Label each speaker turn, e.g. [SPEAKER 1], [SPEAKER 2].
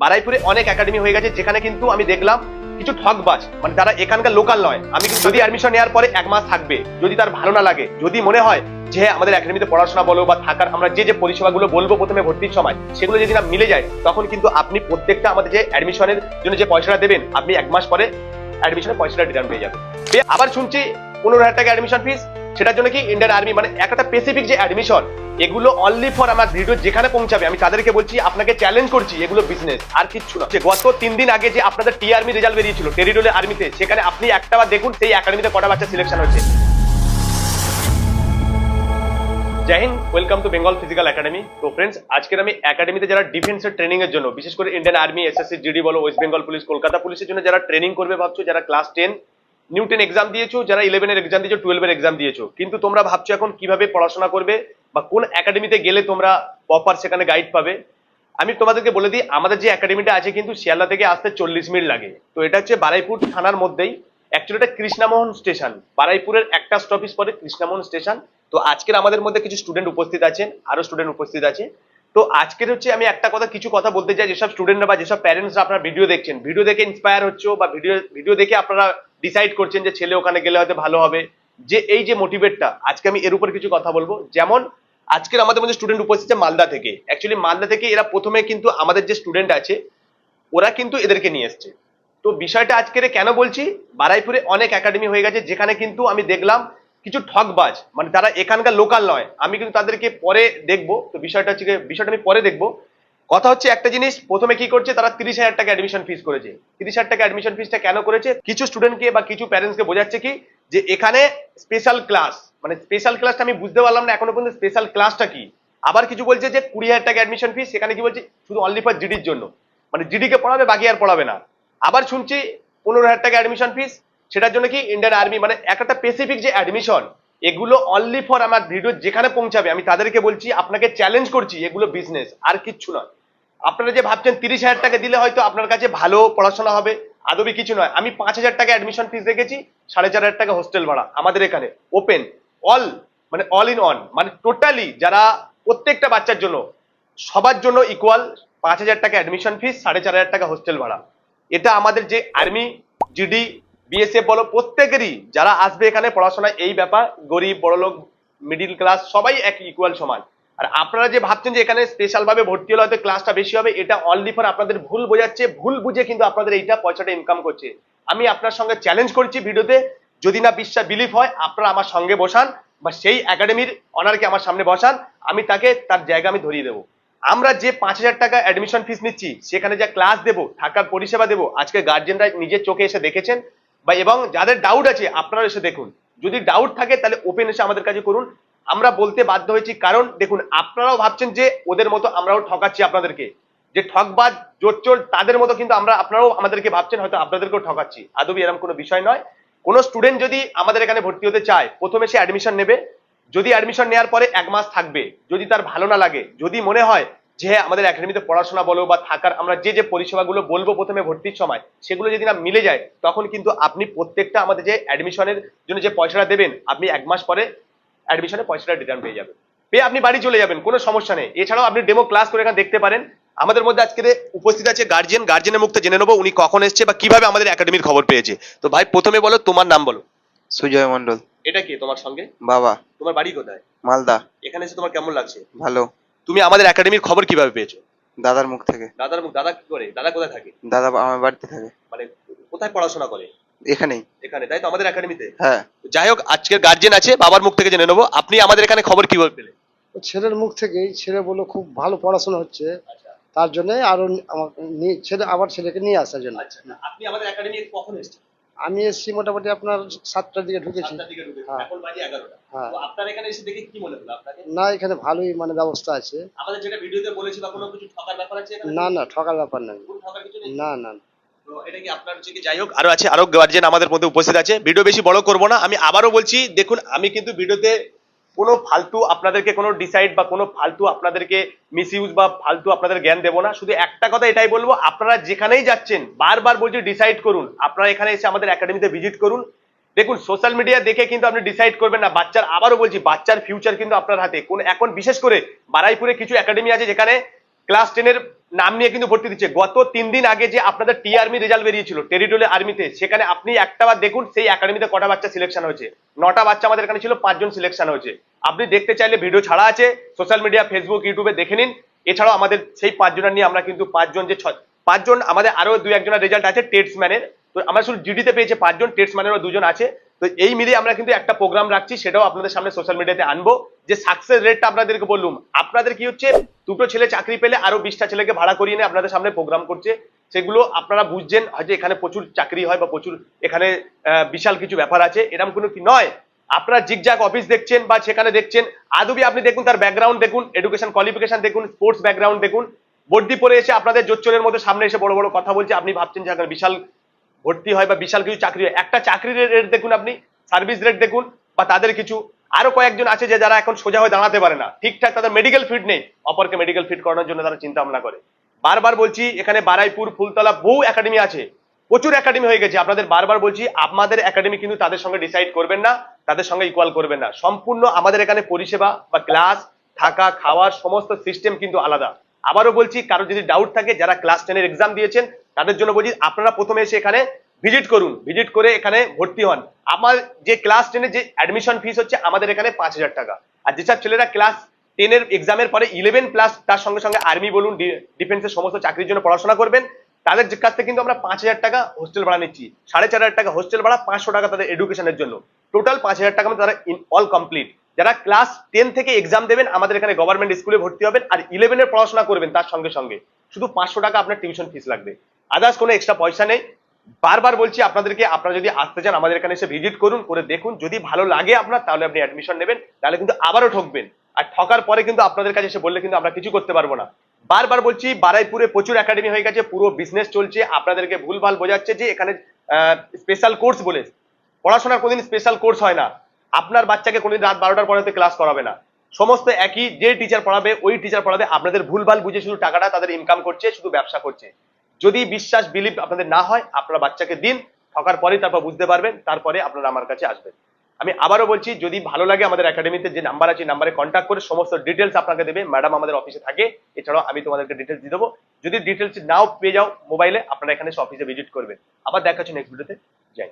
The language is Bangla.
[SPEAKER 1] বারাইপুরে অনেক একাডেমি হয়ে গেছে যেখানে কিন্তু আমি দেখলাম কিছু ঠকবাজ মানে যারা এখানকার লোকাল নয়। আমি কিন্তু যদি অ্যাডমিশন নেওয়ার পরে 1 মাস থাকবে, যদি তার ভালো না লাগে, যদি মনে হয় যে আমাদের একাডেমিতে পড়াশোনা বলো বা থাকার আমরা যে পরিষেবাগুলো বলবো প্রথমে ভর্তির সময় সেগুলো যদি না মিলে যায়, তখন কিন্তু আপনি প্রত্যেকটা আমাদের যে অ্যাডমিশনের জন্য যে পয়সাটা দেবেন আপনি 1 মাস পরে অ্যাডমিশনের পয়সাটা রিটার্ন পেয়ে যাবেন। আবার শুনছি 15,000 টাকা অ্যাডমিশন ফিস, সেটার জন্য কি ইন্ডিয়ান আর্মি মানে একটা স্পেসিফিক যে অ্যাডমিশন, এগুলো অনলি ফর আমার ভিডিও যেখানে পৌঁছাবে আমি তাদেরকে বলছি, আপনাকে চ্যালেঞ্জ করছি, এগুলো বিজনেস আর কিচ্ছু না। যে গত 3 দিন আগে যে আপনাদের টি আর্মি রেজাল্ট বেরিয়েছিল টেরিটোরিয়াল আর্মিতে, সেখানে আপনি একটাবার দেখুন সেই একাডেমিতে কটা বাচ্চা সিলেকশন হয়েছে। Jai Hind, welcome to Bengal physical academy. তো ফ্রেন্ডস, আজকের আমি একাডেমিতে যারা ডিফেন্সের ট্রেনিং এর জন্য, বিশেষ করে ইন্ডিয়ান আর্মি, এসএসসি, জিডি বলো, ওয়েস্ট বেঙ্গল পুলিশ, কলকাতা পুলিশের জন্য যারা ট্রেনিং করবে ভাবছো, যারা ক্লাস 10 নিউ 10 এক্সাম দিয়েছো, যারা 11 এর এক্সাম দিয়েছো, 12 এর এক্সাম দিয়েছো, কিন্তু তোমরা ভাবছো এখন কিভাবে পড়াশোনা করবে বা কোন একাডেমিতে গেলে তোমরা প্রপার সেখানে গাইড পাবে। আমি তোমাদেরকে বলে দিই, আমাদের যে একাডেমিটা আছে কিন্তু শিয়ালদা থেকে আসতে 40 মিনিট লাগে। তো এটা হচ্ছে বারাইপুর থানার মধ্যেই, অ্যাকচুয়ালি এটা কৃষ্ণামোহন স্টেশন, বারাইপুরের একটা স্টপেজ পরে কৃষ্ণামোহন স্টেশন। তো আজকের আমাদের মধ্যে কিছু স্টুডেন্ট উপস্থিত আছেন, আরো স্টুডেন্ট উপস্থিত আছে। তো আজকের হচ্ছে আমি কিছু কথা বলতে চাই, যেসব স্টুডেন্টরা বা যেসব প্যারেন্টসরা আপনারা ভিডিও দেখছেন, ভিডিও দেখে ইন্সপায়ার হচ্ছে বা ভিডিও দেখে আপনারা ডিসাইড করছেন যে ছেলে ওখানে গেলে হয়তো ভালো হবে, যে এই যে মোটিভেটটা, আজকে আমি এর উপর কিছু কথা বলবো। যেমন আজকের আমাদের মধ্যে স্টুডেন্ট উপস্থিত আছে মালদা থেকে। অ্যাকচুয়ালি মালদা থেকে এরা প্রথমে কিন্তু আমাদের যে স্টুডেন্ট আছে ওরা কিন্তু এদেরকে নিয়ে এসছে। তো বিষয়টা আজকের কেন বলছি, বারাইপুরে অনেক একাডেমি হয়ে গেছে যেখানে কিন্তু আমি দেখলাম কিছু ঠকবাজ মানে যারা এখানকার লোকাল নয়। আমি কিন্তু তাদেরকে পরে দেখবো। তো বিষয়টা আমি পরে দেখবো। কথা হচ্ছে একটা জিনিস, প্রথমে কি করছে তারা 30,000 টাকা অ্যাডমিশন ফিস করেছে। 30,000 টাকা অ্যাডমিশন ফিসটা কেন করেছে, কিছু স্টুডেন্টকে বা কিছু প্যারেন্টসকে বোঝাচ্ছে কি যে এখানে স্পেশাল ক্লাস, মানে স্পেশাল ক্লাসটা আমি বুঝতে পারলাম না এখনো পর্যন্ত স্পেশাল ক্লাসটা কি। আবার কিছু বলছে যে 20,000 টাকা অ্যাডমিশন ফিস, সেখানে কি বলছে শুধু অনলি ফর জিডির জন্য, মানে জিডি কে পড়াবে বাকি আর পড়াবে না। আবার শুনছি 15,000 টাকা অ্যাডমিশন ফিস, সেটার জন্য কি ইন্ডিয়ান আর্মি মানে একটা স্পেসিফিক যে অ্যাডমিশন, এগুলো অনলি ফর আমার ভিডিও যেখানে পৌঁছাবে আমি তাদেরকে বলছি, আপনাকে চ্যালেঞ্জ করছি, এগুলো বিজনেস আর কিচ্ছু নয়। আপনারা যে ভাবছেন 30,000 টাকা দিলে হয়তো আপনার কাছে ভালো পড়াশোনা হবে, আদবি কিছু নয়। আমি 5,000 টাকা অ্যাডমিশন ফিস রেখেছি, 4,500 টাকা হোস্টেল ভাড়া আমাদের এখানে ওপেন অল, মানে অল ইন অন, মানে টোটালি যারা প্রত্যেকটা বাচ্চার জন্য সবার জন্য ইকুয়াল 5,000 টাকা অ্যাডমিশন ফিস, 4,500 টাকা হোস্টেল ভাড়া। এটা আমাদের যে আর্মি, জিডি, বিএসএফ বলো, প্রত্যেকেরই যারা আসবে এখানে পড়াশোনায় এই ব্যাপার, গরিব বড়লোক মিডিল ক্লাস সবাই এক ইকুয়াল সমান। আর আপনারা যে ভাবছেন যে এখানে স্পেশাল ভাবে ভর্তি হলে হয়তো ক্লাসটা বেশি হবে, এটা অনলি ফর আপনাদের ভুল বোঝাচ্ছে, ভুল বুঝে কিন্তু আপনাদের এইটা পয়সাটা ইনকাম করছে। আমি আপনার সঙ্গে চ্যালেঞ্জ করছি ভিডিওতে, যদি না বিলিভ হয় আপনারা আমার সঙ্গে বসান বা সেই একাডেমির অনারকে আমার সামনে বসান, আমি তাকে তার জায়গা আমি ধরিয়ে দেবো। আমরা যে 5,000 টাকা অ্যাডমিশন ফিস নিচ্ছি, সেখানে যা ক্লাস দেবো, থাকার পরিষেবা দেবো, আজকে গার্জেনরা নিজের চোখে এসে দেখেছেন বা এবং যাদের ডাউট আছে আপনারা এসে দেখুন। যদি ডাউট থাকে তাহলে ওপেন এসে আমাদের কাছে করুন, আমরা বলতে বাধ্য হয়েছি। কারণ দেখুন, আপনারাও ভাবছেন যে ওদের মতো আমরাও ঠকাচ্ছি আপনাদেরকে, যে ঠকবাজ জোচ্চোর তাদের মতো কিন্তু আপনারাও আমাদেরকে ভাবছেন হয়তো আপনাদেরকেও ঠকাচ্ছি। আদবি এরকম কোনো বিষয় নয়। কোনো স্টুডেন্ট যদি আমাদের এখানে ভর্তি হতে চায়, প্রথমে সে অ্যাডমিশন নেবে, যদি অ্যাডমিশন নেওয়ার পরে 1 মাস থাকবে, যদি তার ভালো না লাগে, যদি মনে হয় যে আমাদের একাডেমিতে পড়াশোনা বলো বা থাকার আমরা যে পরিষেবাগুলো বলবো প্রথমে ভর্তির সময় সেগুলো যদি না মিলে যায়, তখন কিন্তু আপনি প্রত্যেকটা আমাদের যে অ্যাডমিশনের জন্য যে পয়সাটা দেবেন আপনি 1 মাস পরে অ্যাডমিশনের পয়সাটা রিটার্ন পেয়ে যাবেন, পেয়ে আপনি বাড়ি চলে যাবেন, কোনো সমস্যা নেই। এছাড়াও আপনি ডেমো ক্লাস করে এখানে দেখতে পারেন। আমাদের মধ্যে আজকে উপস্থিত আছে গার্জেনের মুখ থেকে জেনে নেবো উনি কখন এসছে বা কিভাবে আমাদের একাডেমির খবর পেয়েছে। তো ভাই প্রথমে বলো তোমার নাম বলো।
[SPEAKER 2] সুজয় মন্ডল।
[SPEAKER 1] এটা কি তোমার সঙ্গে?
[SPEAKER 2] বাবা।
[SPEAKER 1] তোমার বাড়ি কোথায়?
[SPEAKER 2] মালদা।
[SPEAKER 1] এখানে এসে তোমার কেমন লাগছে?
[SPEAKER 2] ভালো।
[SPEAKER 1] তুমি আমাদের একাডেমির খবর কিভাবে পেয়েছো?
[SPEAKER 2] দাদার মুখ থেকে।
[SPEAKER 1] দাদার মুখ? দাদা কি করে? দাদা কোথায় থাকে?
[SPEAKER 2] দাদা আমার বাড়িতে থাকে।
[SPEAKER 1] মানে কোথায় পড়াশোনা করে?
[SPEAKER 2] এখানেই।
[SPEAKER 1] এখানে, তাই তো, আমাদের একাডেমিতে?
[SPEAKER 2] হ্যাঁ।
[SPEAKER 1] যাই হোক, আজকের গার্জেন আছে, বাবার মুখ থেকে জেনে নেবো আপনি আমাদের এখানে খবর কিভাবে পেলেন?
[SPEAKER 3] ছেলের মুখ থেকেই। ছেলে বললো খুব ভালো পড়াশোনা হচ্ছে, তার জন্য আরো ছেলেকে নিয়ে আসার জন্য।
[SPEAKER 1] আচ্ছা, আপনি আমাদের একাডেমি কখন এসেছেন?
[SPEAKER 3] আমি এসছি মোটামুটি আপনার 7টার দিকে ঢুকেছি।
[SPEAKER 1] 7টার দিকে ঢুকেছেন,
[SPEAKER 3] হ্যাঁ।
[SPEAKER 1] এখন বাজে 11টা।
[SPEAKER 3] হ্যাঁ।
[SPEAKER 1] তো আপনার এখানে এসে দেখে কি মনে হলো আপনাকে?
[SPEAKER 3] না, এখানে ভালোই মানে ব্যবস্থা আছে।
[SPEAKER 1] আমাদের যেটা ভিডিওতে বলেছি বা কোনো কিছু ঠকার ব্যাপার আছে এখানে?
[SPEAKER 3] না না, ঠকার ব্যাপার নাই।
[SPEAKER 1] কোনো ঠকার কিছু নেই?
[SPEAKER 3] না না।
[SPEAKER 1] তো এটা কি আপনার হচ্ছে কি, যাই হোক, আরো গার্জিয়ান আমাদের মধ্যে উপস্থিত আছে। ভিডিও বেশি বড় করব না। আমি আবারও বলছি, দেখুন আমি কিন্তু ভিডিওতে কোনো ফালতু আপনাদেরকে কোনো ডিসাইড বা কোনো ফালতু আপনাদেরকে মিসইউজ বা ফালতু আপনাদের জ্ঞান দেবো না। শুধু একটা কথা এটাই বলবো, আপনারা যেখানেই যাচ্ছেন বারবার বলছি ডিসাইড করুন। আপনারা এখানে এসে আমাদের একাডেমিতে ভিজিট করুন। দেখুন, সোশ্যাল মিডিয়া দেখে কিন্তু আপনি ডিসাইড করবেন না। আবারও বলছি, বাচ্চার ফিউচার কিন্তু আপনার হাতে। এখন বিশেষ করে বারাইপুরে কিছু একাডেমি আছে যেখানে ক্লাস 10 এর নাম নিয়ে কিন্তু ভর্তি দিচ্ছে। গত 3 দিন আগে যে আপনাদের টি আর্মি রেজাল্ট বেরিয়েছিল টেরিটোরিয়াল আর্মিতে, সেখানে আপনি একটাবার দেখুন সেই একাডেমিতে কটা বাচ্চা সিলেকশন হয়েছে। 9টা বাচ্চা আমাদের এখানে ছিল, 5জন সিলেকশন হয়েছে। আপনি দেখতে চাইলে ভিডিও ছাড়া আছে সোশ্যাল মিডিয়া, ফেসবুক, ইউটিউবে দেখে নিন। এছাড়াও আমাদের সেই 5জনের নিয়ে আমরা কিন্তু 5জন আমাদের আরো 2-1জনের রেজাল্ট আছে টেটসম্যানের। তো আমরা শুধু জিডিতে পেয়েছে 5জন, টেটসম্যানেরও 2জন আছে। তো এই মিলিয়ে আমরা কিন্তু একটা প্রোগ্রাম রাখছি, সেটাও আপনাদের সামনে সোশ্যাল মিডিয়াতে আনবো। যে সাকসেস রেটটা আপনাদেরকে বললুম, আপনাদের কি হচ্ছে, দুটো ছেলে চাকরি পেলে আরো 20টা ছেলেকে ভাড়া করিয়ে নিয়ে আপনাদের সামনে প্রোগ্রাম করছে। সেগুলো আপনারা বুঝছেন হয়তো এখানে প্রচুর চাকরি হয় বা প্রচুর এখানে বিশাল কিছু ব্যাপার আছে, এরকম কোনো কি নয়। আপনারা জিগজাগ অফিস দেখছেন বা সেখানে দেখছেন, আদবি আপনি দেখুন তার ব্যাকগ্রাউন্ড দেখুন, এডুকেশন কোয়ালিফিকেশন দেখুন, স্পোর্টস ব্যাকগ্রাউন্ড দেখুন। বর্দি পরে এসে আপনাদের জোচ্চরের মধ্যে সামনে এসে বড় বড় কথা বলছে, আপনি ভাবছেন যে এখানে বিশাল ভর্তি হয় বা বিশাল কিছু চাকরি হয়। একটা চাকরির রেট দেখুন, আপনি সার্ভিস রেট দেখুন, বা তাদের কিছু আরো কয়েকজন আছে যে যারা এখন সোজা হয়ে দাঁড়াতে পারে না, ঠিকঠাক তাদের মেডিকেল ফিট নেই, অপরকে মেডিকেল ফিট করানোর জন্য তারা চিন্তা ভাবনা করে। বারবার বলছি এখানে বারাইপুর, ফুলতলা বহু একাডেমি আছে, প্রচুর একাডেমি হয়ে গেছে। আপনাদের বারবার বলছি আমাদের একাডেমি কিন্তু তাদের সঙ্গে ডিসাইড করবেন না, তাদের সঙ্গে ইকুয়াল করবেন না। সম্পূর্ণ আমাদের এখানে পরিষেবা বা ক্লাস, থাকা, খাওয়ার সমস্ত সিস্টেম কিন্তু আলাদা। আবারও বলছি, কারো যদি ডাউট থাকে, যারা ক্লাস 10 এর এক্সাম দিয়েছেন তাদের জন্য বলছি, আপনারা প্রথমে এসে এখানে ভিজিট করুন, ভিজিট করে এখানে ভর্তি হন। আমার যে ক্লাস 10 এর যে অ্যাডমিশন ফিস হচ্ছে আমাদের এখানে 5,000 টাকা। আর যেসব ছেলেরা ক্লাস 10 এর এক্সামের পরে 11 প্লাস তার সঙ্গে সঙ্গে আর্মি বলুন, ডিফেন্সের সমস্ত চাকরির জন্য পড়াশোনা করবেন, তাদের কাছ থেকে কিন্তু আমরা 5,000 টাকা হোস্টেল ভাড়া নিচ্ছি। 4,500 টাকা হোস্টেল ভাড়া, 500 টাকা তাদের এডুকেশনের জন্য, টোটাল 5,000 টাকা তারা অল কমপ্লিট। যারা ক্লাস 10 থেকে এক্সাম দেবেন আমাদের এখানে গভর্নমেন্ট স্কুলে ভর্তি হবেন, আর 11 এর পড়াশোনা করবেন তার সঙ্গে সঙ্গে শুধু 500 টাকা আপনার টিউশন ফিস লাগবে, আদার্স কোনো এক্সট্রা পয়সা নেই। বারবার বলছি আপনাদেরকে, আপনারা যদি আসতে চান আমাদের এখানে এসে ভিজিট করুন, করে দেখুন, যদি ভালো লাগে আপনার তাহলে আপনি অ্যাডমিশন নেবেন, তাহলে কিন্তু আবারও ঠকবেন। আর ঠকার পরে কিন্তু আপনাদের কাছে এসে বললে কিন্তু আমরা কিছু করতে পারবো না। বারবার বলছি বারাইপুরে প্রচুর একাডেমি হয়ে গেছে, পুরো বিজনেস চলছে, আপনাদেরকে ভুলভাল বোঝাচ্ছে যে এখানে স্পেশাল কোর্স বলে। পড়াশোনার কোনদিন স্পেশাল কোর্স হয় না। আপনার বাচ্চাকে কোনদিন রাত 12টার পরে ক্লাস করাবে না, সমস্ত একই, যে টিচার পড়াবে ওই টিচার পড়াবে। আপনাদের ভুলভাল বুঝে শুধু টাকাটা তাদের ইনকাম করছে, শুধু ব্যবসা করছে। যদি বিশ্বাস বিলিভ আপনাদের না হয়, আপনারা বাচ্চাকে দিন, ঠকার পরেই তারপর বুঝতে পারবেন, তারপরে আপনারা আমার কাছে আসবেন। আমি আবারও বলছি, যদি ভালো লাগে আমাদের একাডেমিতে যে নাম্বার আছে নাম্বারে কন্ট্যাক্ট করে সমস্ত ডিটেলস আপনাকে দেবে ম্যাডাম, আমাদের অফিসে থাকে। এছাড়াও আমি তোমাদেরকে ডিটেলস দিয়ে দেবো। যদি ডিটেলস নাও পেয়ে যাও মোবাইলে, আপনারা এখানে অফিসে ভিজিট করবেন। আবার দেখা হচ্ছে নেক্সট ভিডিওতে। যাই।